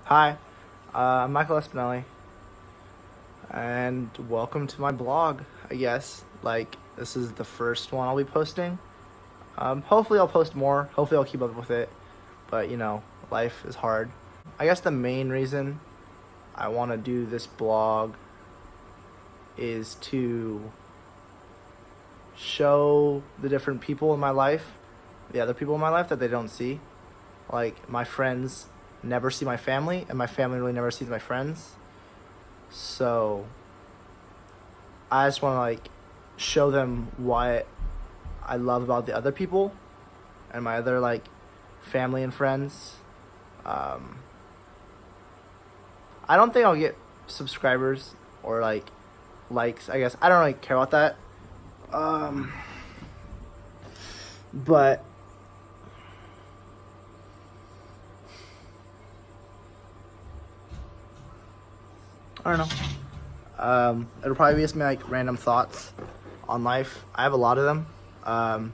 Hi, I'm Michael Espinelli, and welcome to my blog. I guess this is the first one I'll be posting. Hopefully, I'll post more. Hopefully, I'll keep up with it. But life is hard. I guess the main reason I want to do this blog is to show the different people in my life, the other people in my life that they don't see. Like, my friends never see my family, and my family really never sees my friends. So I just want to show them what I love about the other people and my other family and friends. I don't think I'll get subscribers or likes. I guess I don't really care about that. But I don't know. It'll probably be just me random thoughts on life. I have a lot of them. I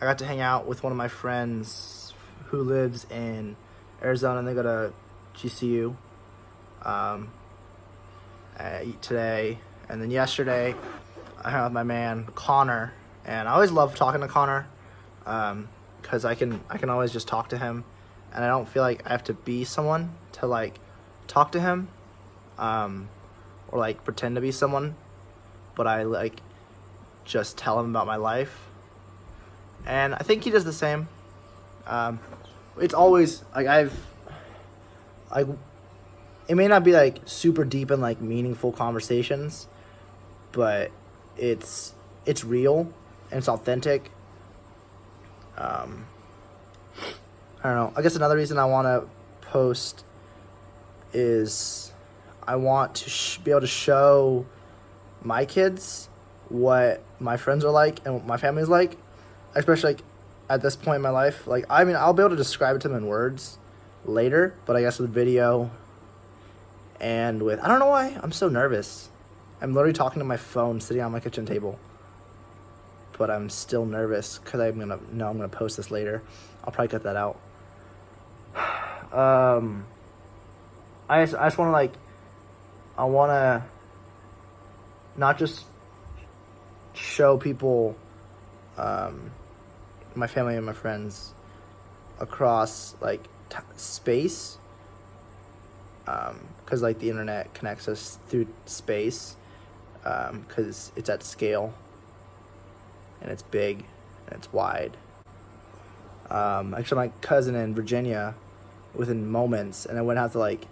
got to hang out with one of my friends who lives in Arizona, and they go to GCU today. And then yesterday, I hung out with my man Connor, and I always love talking to Connor because I can always just talk to him, and I don't feel like I have to be someone to talk to him. Or pretend to be someone, but I just tell him about my life, and I think he does the same. It's always it may not be super deep and meaningful conversations, but it's real and it's authentic. I don't know. I guess another reason I want to post is I want to be able to show my kids what my friends are like and what my family's like, especially at this point in my life. I'll be able to describe it to them in words later, but I guess with video and with, I don't know why I'm so nervous. I'm literally talking to my phone sitting on my kitchen table, but I'm still nervous because I'm gonna post this later. I'll probably cut that out. I just want to I want to not just show people, my family and my friends across space, because the internet connects us through space, because it's at scale and it's big and it's wide. Actually, my cousin in Virginia, within moments, and I wouldn't have to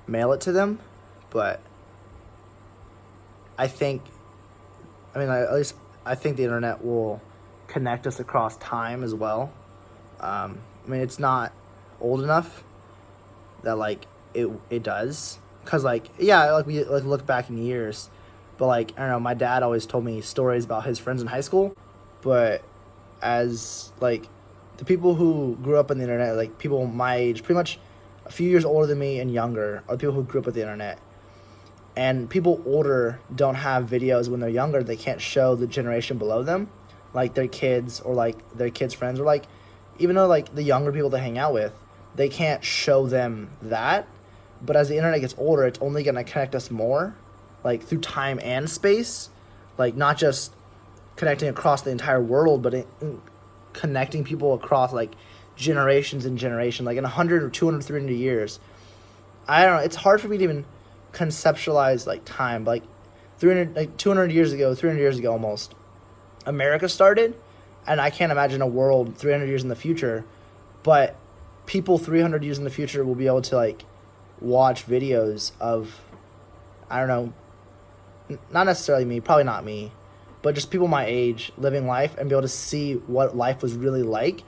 mail it to them, but at least I think the internet will connect us across time as well. It's not old enough that it does, because we look back in years, but I don't know, my dad always told me stories about his friends in high school, but as the people who grew up on the internet, people my age, pretty much a few years older than me and younger, are the people who grew up with the internet. And people older don't have videos when they're younger. They can't show the generation below them, their kids or their kids' friends, or even though the younger people they hang out with, they can't show them that. But as the internet gets older, it's only gonna connect us more, through time and space, not just connecting across the entire world, but connecting people across generations and generations, in 100 or 200, 300 years. I don't know. It's hard for me to even conceptualize time. 200 years ago, 300 years ago almost, America started, and I can't imagine a world 300 years in the future, but people 300 years in the future will be able to watch videos of, I don't know, not necessarily me, probably not me, but just people my age living life and be able to see what life was really like.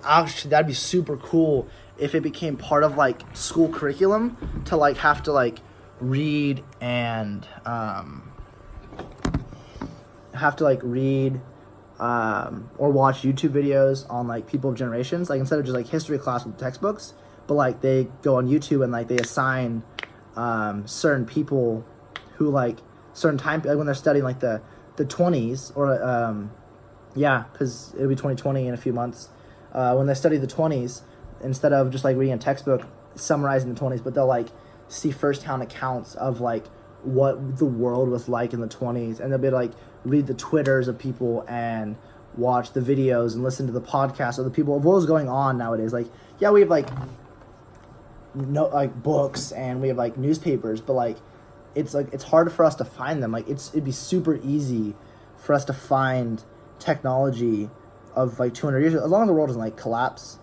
Actually, that'd be super cool if it became part of school curriculum to have to read and read or watch YouTube videos on people of generations, instead of just history class with textbooks, but they go on YouTube and they assign certain people who certain time, when they're studying the 20s, or because it'll be 2020 in a few months, when they study the 20s, instead of just reading a textbook summarizing the 20s, but they'll like see firsthand accounts of like what the world was like in the 20s, and they'll be like read the Twitters of people and watch the videos and listen to the podcasts of the people of what was going on nowadays. Like, yeah, we have like books and we have like newspapers, but like it's hard for us to find them. Like it'd be super easy for us to find technology of like 200 years as long as the world doesn't like collapse.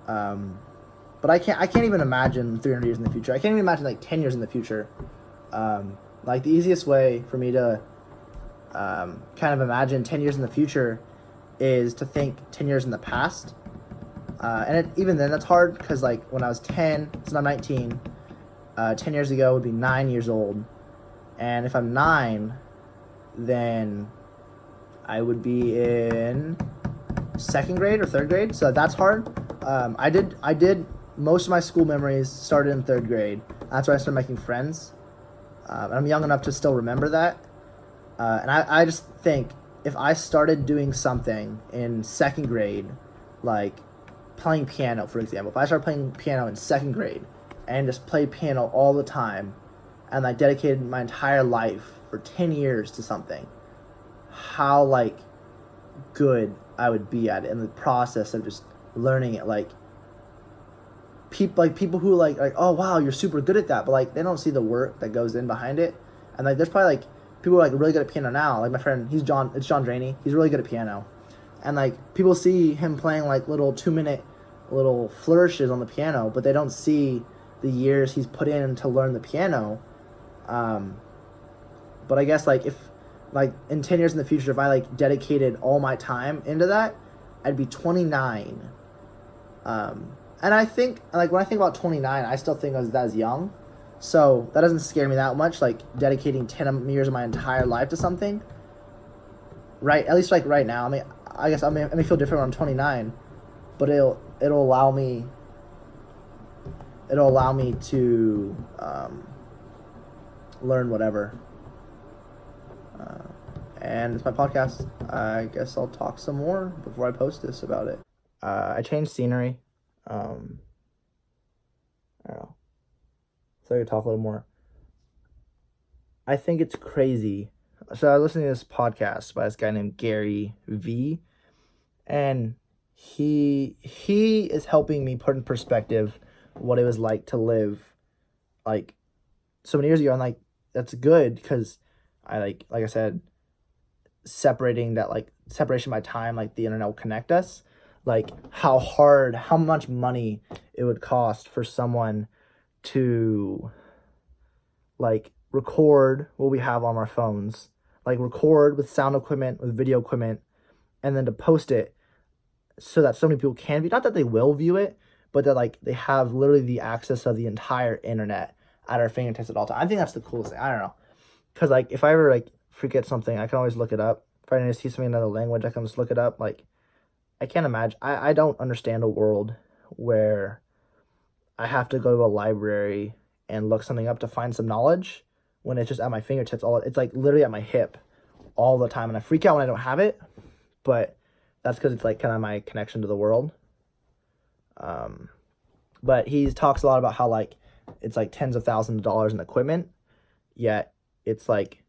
But I can't even imagine 300 years in the future. I can't even imagine like 10 years in the future. Like the easiest way for me to kind of imagine 10 years in the future is to think 10 years in the past. Even then that's hard because like when I was 10, so I'm 19, 10 years ago would be 9 years old. And if I'm 9, then I would be in 2nd grade or 3rd grade. So that's hard. I did most of my school memories started in 3rd grade. That's where I started making friends. And I'm young enough to still remember that. And I just think if I started doing something in 2nd grade, like playing piano, for example, if I started playing piano in 2nd grade and just played piano all the time and I dedicated my entire life for 10 years to something, how like good I would be at it in the process of just learning it. Like people who like oh wow, you're super good at that, but like they don't see the work that goes in behind it. And like there's probably like people who are like really good at piano now. Like my friend, it's John Draney. He's really good at piano, and like people see him playing like little 2-minute little flourishes on the piano, but they don't see the years he's put in to learn the piano. But I guess like if like in 10 years in the future, if I like dedicated all my time into that, I'd be 29. And I think like when I think about 29, I still think I was that young. So that doesn't scare me that much, like dedicating 10 years of my entire life to something. Right, at least like right now. I mean, I guess I may feel different when I'm 29, but it'll allow me to learn whatever. And it's my podcast. I guess I'll talk some more before I post this about it. I changed scenery. I don't know. So I could talk a little more. I think it's crazy. So I was listening to this podcast by this guy named Gary V, and he is helping me put in perspective what it was like to live like so many years ago. And like that's good because I like I said, separation by time, like the internet will connect us. Like how much money it would cost for someone to like record what we have on our phones, like record with sound equipment, with video equipment, and then to post it so that so many people can view, not that they will view it, but that like they have literally the access of the entire internet at our fingertips at all times. I think that's the coolest thing. I don't know. Because like if I ever like forget something, I can always look it up. If I need to see something in another language, I can just look it up. Like I can't imagine. I don't understand a world where I have to go to a library and look something up to find some knowledge when it's just at my fingertips. It's like literally at my hip all the time, and I freak out when I don't have it. But that's because it's like kind of my connection to the world. But he talks a lot about how like it's like tens of thousands of dollars in equipment, yet it's like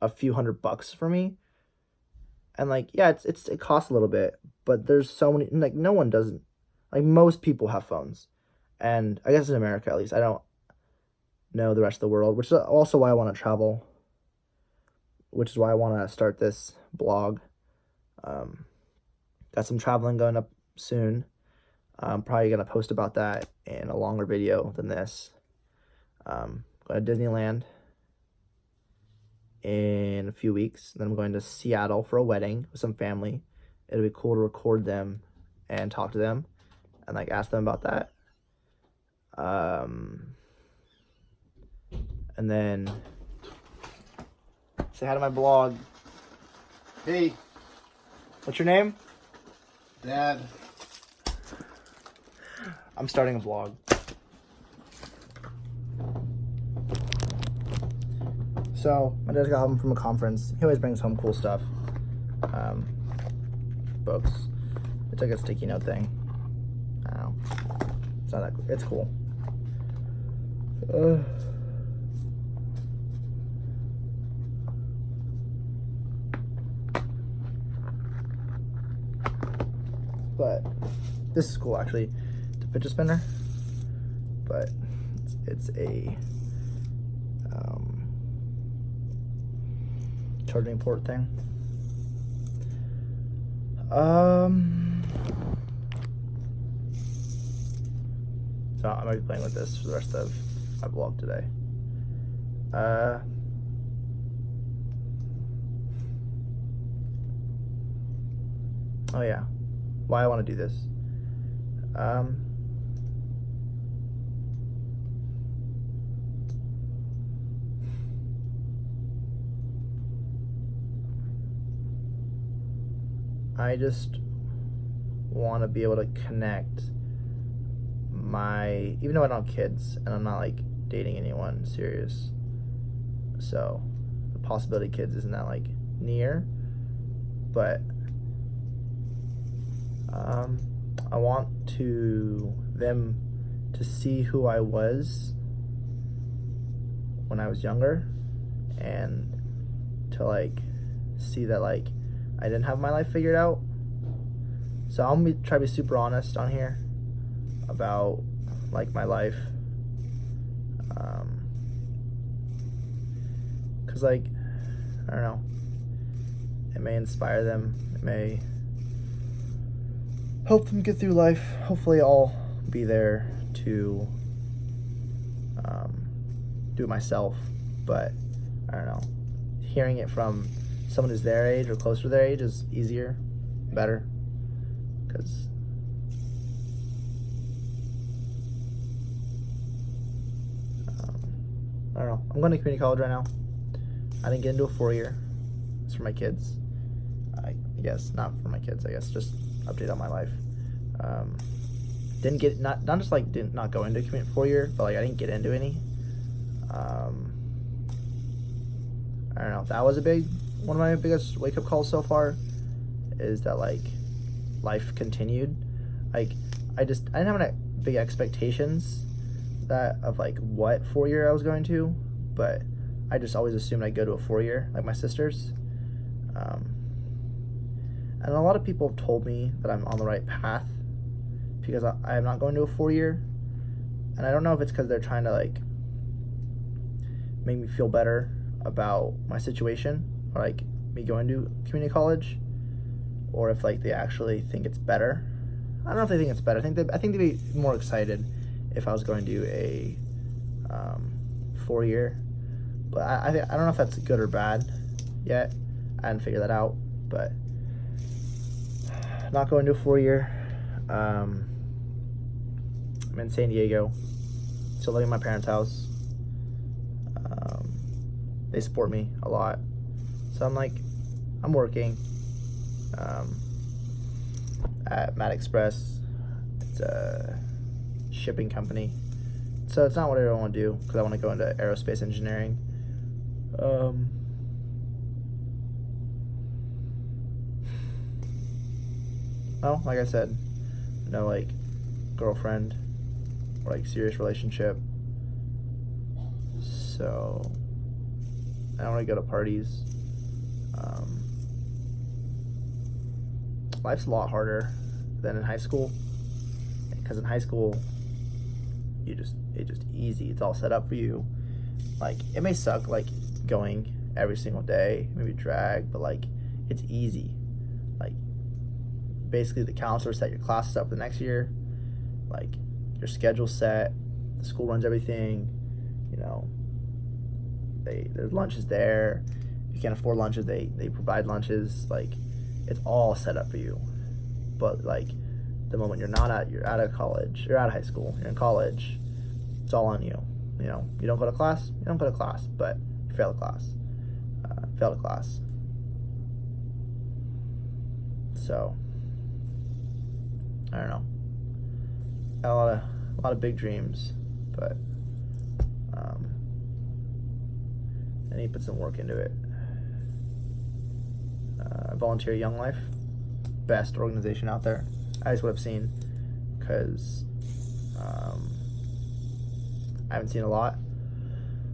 a few $100 for me. And like, yeah, it costs a little bit, but there's so many, like no one doesn't, like most people have phones. And I guess in America, at least, I don't know the rest of the world, which is also why I want to travel, which is why I want to start this blog. Got some traveling going up soon. I'm probably going to post about that in a longer video than this. Going to Disneyland in a few weeks. Then I'm going to Seattle for a wedding with some family. It'll be cool to record them and talk to them and like ask them about that. And then say hi to my blog. Hey, What's your name? Dad. I'm starting a blog. So my dad got home from a conference. He always brings home cool stuff. Books. It's like a sticky note thing. I don't know. It's not that cool. It's cool. But this is cool actually. It's a fidget spinner, but it's a charging port thing. So I might be playing with this for the rest of my vlog today. Oh yeah, why I want to do this. I just want to be able to connect even though I don't have kids and I'm not like dating anyone serious, so the possibility of kids isn't that like near, but I want them to see who I was when I was younger, and to like see that like I didn't have my life figured out. So I'm gonna try to be super honest on here about like my life, cause like I don't know, it may inspire them, it may help them get through life. Hopefully I'll be there to do it myself, but I don't know, hearing it from someone who's their age or closer to their age is easier, better, because I don't know. I'm going to community college right now. I didn't get into a 4-year. It's for my kids. I guess not for my kids. I guess just update on my life. Didn't get not just like didn't not go into community 4-year, but like I didn't get into any. I don't know. That was one of my biggest wake up calls so far. Is that like life continued? Like I didn't have any big expectations of like what 4-year I was going to, but I just always assumed I'd go to a 4-year like my sisters. And a lot of people have told me that I'm on the right path because I am not going to a 4-year, and I don't know if it's because they're trying to like make me feel better about my situation, or like me going to community college, or if like they actually think it's better. I don't know if they think it's better. I think they'd be more excited if I was going to a 4-year, but I don't know if that's good or bad yet. I hadn't figured that out, but not going to a 4-year. I'm in San Diego, still living at my parents' house. They support me a lot, so I'm working at Mad Express. It's a shipping company, so it's not what I want to do because I want to go into aerospace engineering. Well, like I said, no like girlfriend or like serious relationship, so I don't want to go to parties. Life's a lot harder than in high school, because in high school it's just easy. It's all set up for you. Like it may suck like going every single day, maybe drag, but like it's easy. Like basically the counselor set your classes up for the next year, like your schedule's set, the school runs everything, you know, there's lunches there. If you can't afford lunches, they provide lunches. Like it's all set up for you. But like the moment you're out of college, you're out of high school, you're in college, it's all on you. You know, you don't go to class, but you fail a class. So I don't know. Got a lot of big dreams, but I need to put some work into it. Volunteer Young Life, best organization out there, as what I've seen, because I haven't seen a lot,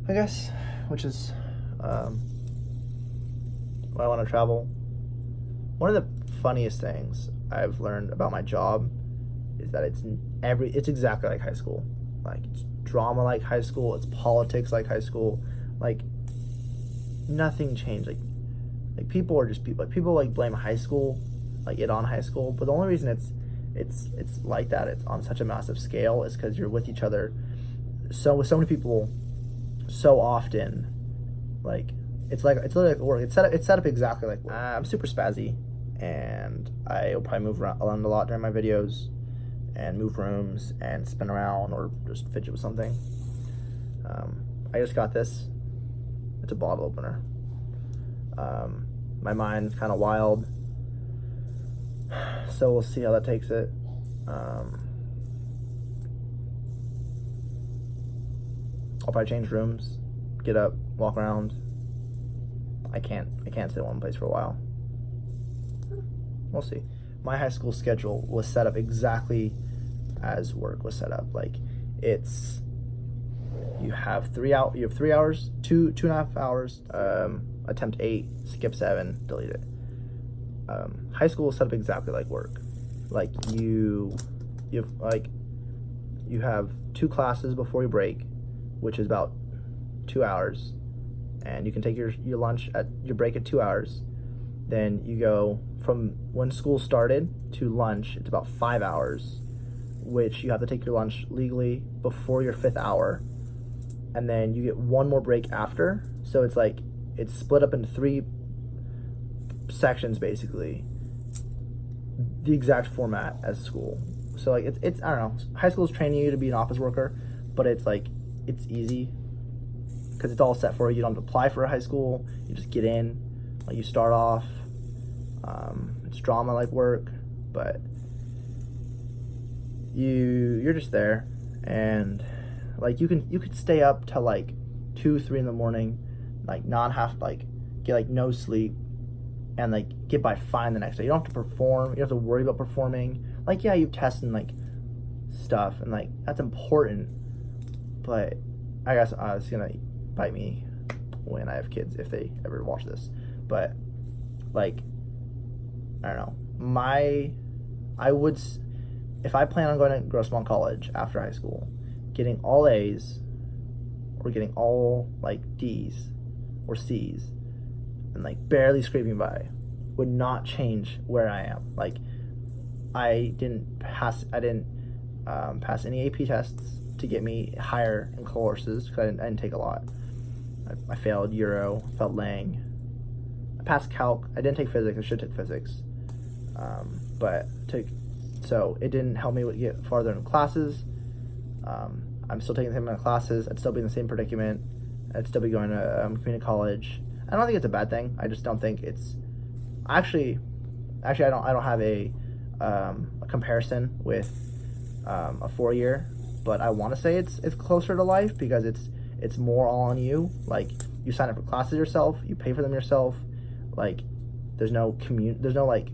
I guess, which is why I want to travel. One of the funniest things I've learned about my job is that it's exactly like high school. Like, it's drama like high school, it's politics like high school. Like, nothing changed. Like people are just people. Like, people like blame high school, like it on high school, but the only reason it's like that, it's on such a massive scale, is because you're with each other with so many people so often. Like, it's literally like work. It's set up exactly like work. I'm super spazzy, and I will probably move around a lot during my videos, and move rooms and spin around or just fidget with something. I just got this. It's a bottle opener. My mind's kind of wild, so we'll see how that takes it. I'll probably change rooms, get up, walk around. I can't sit in one place for a while. We'll see. My high school schedule was set up exactly as work was set up. Like, it's, you have 3 hours, 2.5 hours, attempt 8, skip 7, delete it. High school is set up exactly like work. Like, you have 2 classes before you break, which is about 2 hours, and you can take your lunch at your break at 2 hours. Then you go from when school started to lunch, it's about 5 hours, which you have to take your lunch legally before your 5th hour, and then you get 1 more break after. So it's like, it's split up into 3 sections, basically, the exact format as school. So like, it's I don't know, high school is training you to be an office worker, but it's like, it's easy because it's all set for you. You don't have to apply for a high school, you just get in, like, you start off. It's drama like work, but you're just there, and like, you could stay up till like 2-3 in the morning, like get like no sleep, and like get by fine the next day. You don't have to perform, you don't have to worry about performing. Like, yeah, you test and like stuff, and like that's important, but I guess it's gonna bite me when I have kids, if they ever watch this. But like, I don't know, if I plan on going to Grossmont College after high school, getting all A's or getting all like D's or C's and like barely scraping by would not change where I am. Like, I didn't pass any AP tests to get me higher in courses, because I didn't take a lot. I failed Euro, failed Lang. I passed Calc. I didn't take physics. I should take physics, so it didn't help me get farther in classes. I'm still taking the same amount of classes. I'd still be in the same predicament. I'd still be going to community college. I don't think it's a bad thing. I just don't think it's actually I don't have a comparison with a 4-year, but I want to say it's closer to life, because it's more all on you. Like, you sign up for classes yourself, you pay for them yourself. Like, there's no like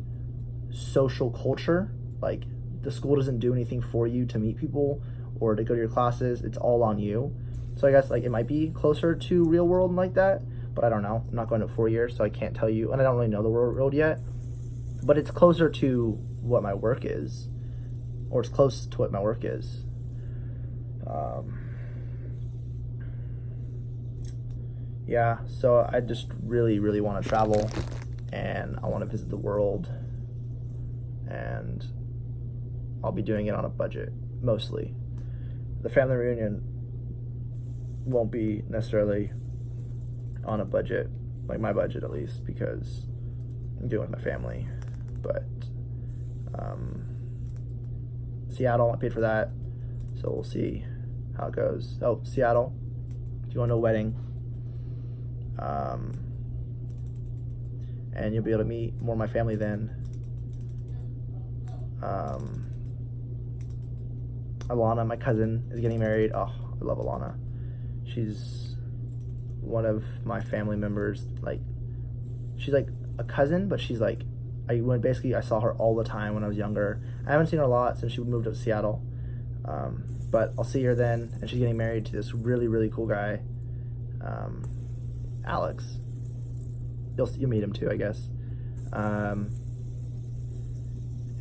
social culture. Like, the school doesn't do anything for you to meet people or to go to your classes. It's all on you. So I guess like it might be closer to real world like that, but I don't know. I'm not going to 4 years, so I can't tell you, and I don't really know the real world yet. But it's closer to what my work is, or it's close to what my work is. Yeah, so I just really, really want to travel, and I want to visit the world, and I'll be doing it on a budget, mostly. The family reunion won't be necessarily on a budget, like my budget at least, because I'm doing it with my family. But Seattle, I paid for that, so we'll see how it goes. Oh, Seattle, do you want to know a wedding? And you'll be able to meet more of my family then. Alana, my cousin, is getting married. Oh, I love Alana. She's one of my family members. Like, she's like a cousin, but she's like, I saw her all the time when I was younger. I haven't seen her a lot since she moved to Seattle. But I'll see her then, and she's getting married to this really, really cool guy, Alex. You'll meet him too, I guess.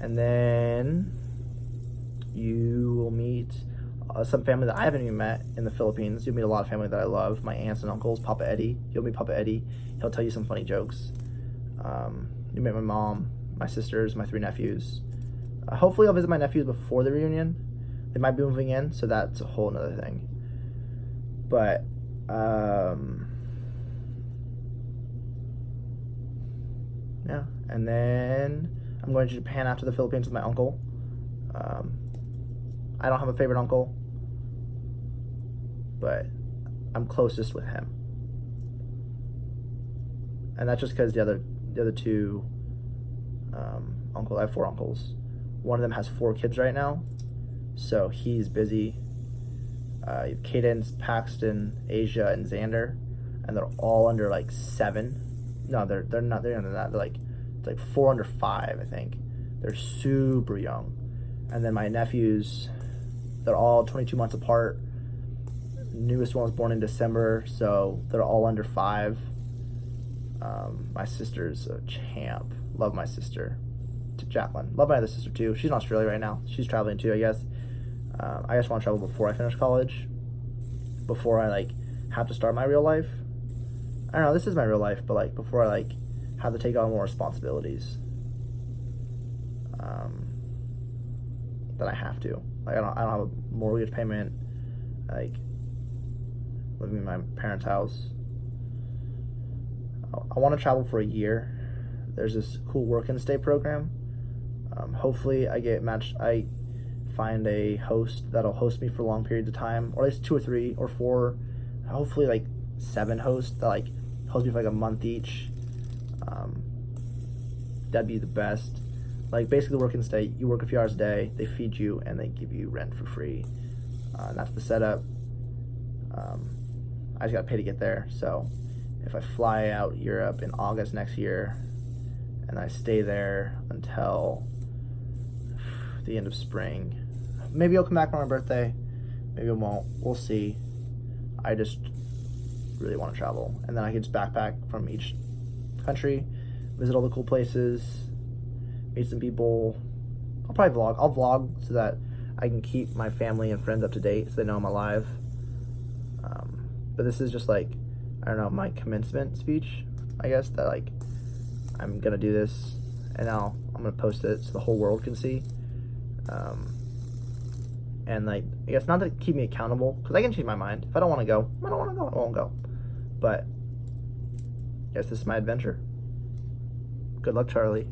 And then you will meet some family that I haven't even met in the Philippines. You'll meet a lot of family that I love. My aunts and uncles, Papa Eddie. You'll meet Papa Eddie. He'll tell you some funny jokes. You meet my mom, my sisters, my 3 nephews. Hopefully I'll visit my nephews before the reunion. They might be moving in, so that's a whole nother thing. But, yeah. And then I'm going to Japan after the Philippines with my uncle. I don't have a favorite uncle, but I'm closest with him. And that's just because the other 2 uncles, I have 4 uncles. One of them has 4 kids right now, so he's busy. Cadence, Paxton, Asia, and Xander, and they're all under like 7. No, they're not. They're under that. They're like, it's like 4 under 5, I think. They're super young. And then my nephews, they're all 22 months apart. Newest one was born in December, so they're all under 5. My sister's a champ. Love my sister, Jacqueline. Love my other sister too. She's in Australia right now. She's traveling too, I guess. I just want to travel before I finish college, before I like have to start my real life. I don't know. This is my real life, but like before I like have to take on more responsibilities. That I have to. Like I don't have a mortgage payment. Like living in my parents' house. I want to travel for a year. There's this cool work and stay program. Hopefully I get matched. I find a host that'll host me for long periods of time, or at least 2 or 3 or 4, hopefully like 7 hosts that like host me for like a month each. That'd be the best. Like basically work and stay. You work a few hours a day, they feed you, and they give you rent for free. And that's the setup. I just got to pay to get there. So if I fly out Europe in August next year, and I stay there until the end of spring, maybe I'll come back for my birthday. Maybe I won't. We'll see. I just really want to travel, and then I can just backpack from each country, visit all the cool places, meet some people. I'll probably vlog. I'll vlog so that I can keep my family and friends up to date so they know I'm alive. But this is just like, I don't know, my commencement speech, I guess, that like I'm gonna do this, and now I'm gonna post it so the whole world can see. And like, I guess not to keep me accountable, because I can change my mind. If I don't want to go, I don't want to go. I won't go. But I guess this is my adventure. Good luck, Charlie.